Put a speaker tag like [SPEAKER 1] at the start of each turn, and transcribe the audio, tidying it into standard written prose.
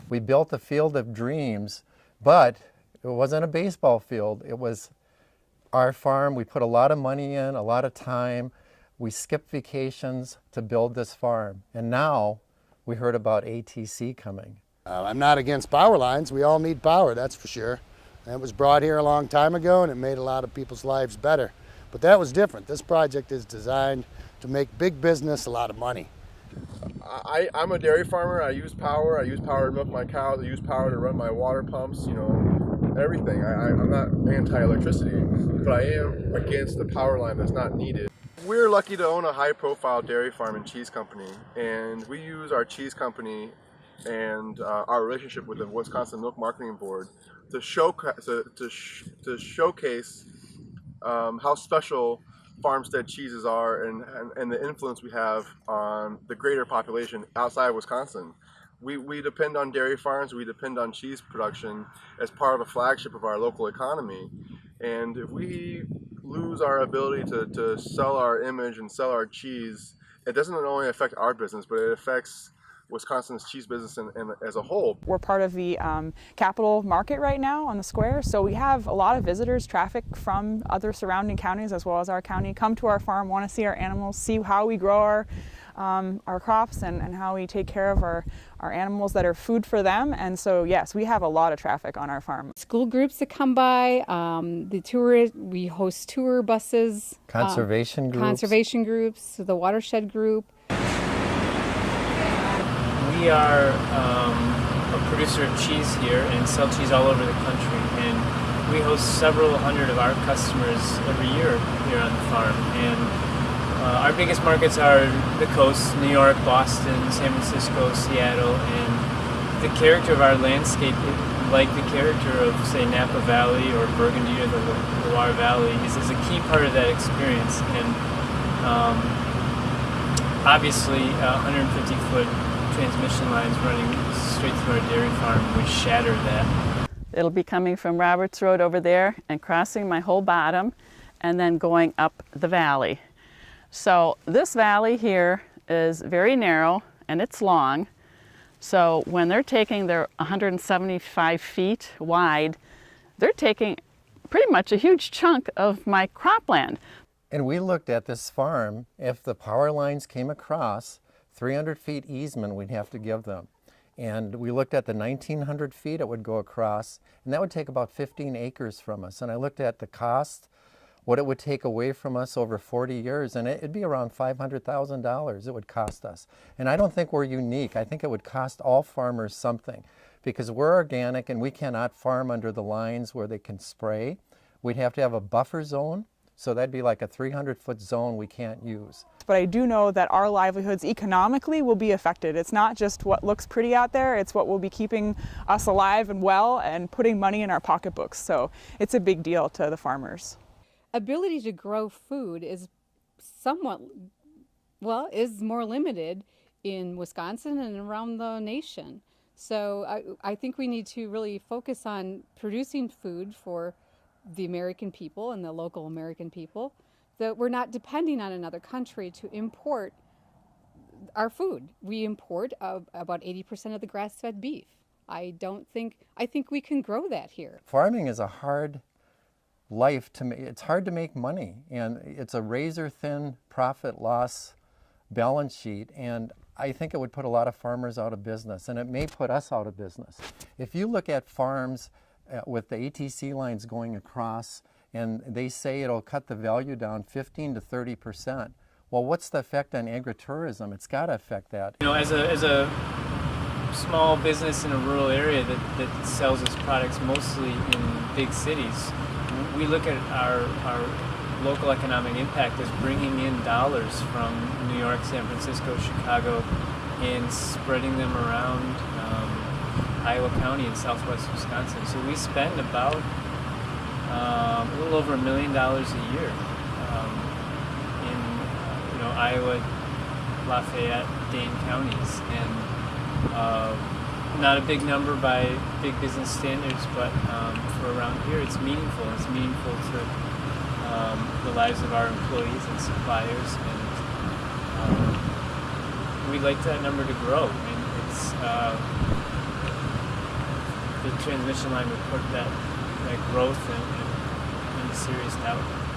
[SPEAKER 1] We built a field of dreams, but it wasn't a baseball field. It was our farm. We put a lot of money in, a lot of time. We skipped vacations to build this farm. And now we heard about ATC coming.
[SPEAKER 2] I'm not against power lines. We all need power, that's for sure. And it was brought here a long time ago, and it made a lot of people's lives better. But that was different. This project is designed to make big business a lot of money.
[SPEAKER 3] I'm a dairy farmer. I use power. I use power to milk my cows. I use power to run my water pumps, you know, everything. I'm not anti-electricity, but I am against the power line that's not needed. We're lucky to own a high-profile dairy farm and cheese company, and we use our cheese company and our relationship with the Wisconsin Milk Marketing Board to showcase how special farmstead cheeses are and the influence we have on the greater population outside of Wisconsin. We depend on dairy farms, we depend on cheese production as part of a flagship of our local economy. And if we lose our ability to sell our image and sell our cheese, it doesn't only affect our business, but it affects Wisconsin's cheese business as a whole.
[SPEAKER 4] We're part of the capital market right now on the square, so we have a lot of visitors, traffic from other surrounding counties as well as our county come to our farm, want to see our animals, see how we grow our crops and how we take care of our animals that are food for them. And so yes, we have a lot of traffic on our farm.
[SPEAKER 5] School groups that come by, the tourists, we host tour buses.
[SPEAKER 1] Conservation
[SPEAKER 5] groups, the watershed group.
[SPEAKER 6] We are a producer of cheese here and sell cheese all over the country, and we host several hundred of our customers every year here on the farm. And our biggest markets are the coast: New York, Boston, San Francisco, Seattle, and the character of our landscape, like the character of, say, Napa Valley or Burgundy or the Loire Valley, is a key part of that experience. And obviously 150-foot transmission lines running straight through our dairy farm would shatter that.
[SPEAKER 7] It'll be coming from Roberts Road over there and crossing my whole bottom and then going up the valley. So this valley here is very narrow and it's long. So when they're taking their 175 feet wide, they're taking pretty much a huge chunk of my cropland.
[SPEAKER 1] And we looked at this farm, if the power lines came across, 300 feet easement we'd have to give them. And we looked at the 1,900 feet it would go across, and that would take about 15 acres from us. And I looked at the cost, what it would take away from us over 40 years, and it'd be around $500,000 it would cost us. And I don't think we're unique. I think it would cost all farmers something, because we're organic and we cannot farm under the lines where they can spray. We'd have to have a buffer zone. So that'd be like a 300-foot zone we can't use.
[SPEAKER 4] But I do know that our livelihoods economically will be affected. It's not just what looks pretty out there, it's what will be keeping us alive and well and putting money in our pocketbooks. So it's a big deal to the farmers.
[SPEAKER 5] Ability to grow food is somewhat, well, is more limited in Wisconsin and around the nation. So I think we need to really focus on producing food for the American people and the local American people, that we're not depending on another country to import our food. We import about 80% of the grass-fed beef. I think we can grow that here.
[SPEAKER 1] Farming is a hard life to make. It's hard to make money, and it's a razor-thin profit-loss balance sheet, and I think it would put a lot of farmers out of business, and it may put us out of business. If you look at farms with the ATC lines going across, and they say it'll cut the value down 15 to 30%. Well, what's the effect on agritourism? It's got to affect that.
[SPEAKER 6] You know, as a small business in a rural area that sells its products mostly in big cities, we look at our local economic impact as bringing in dollars from New York, San Francisco, Chicago, and spreading them around Iowa County in southwest Wisconsin. So we spend about a little over $1 million a year in Iowa, Lafayette, Dane counties, and not a big number by big business standards, but for around here it's meaningful. It's meaningful to the lives of our employees and suppliers, and we'd like that number to grow. And it's the transmission line would put that growth in serious doubt.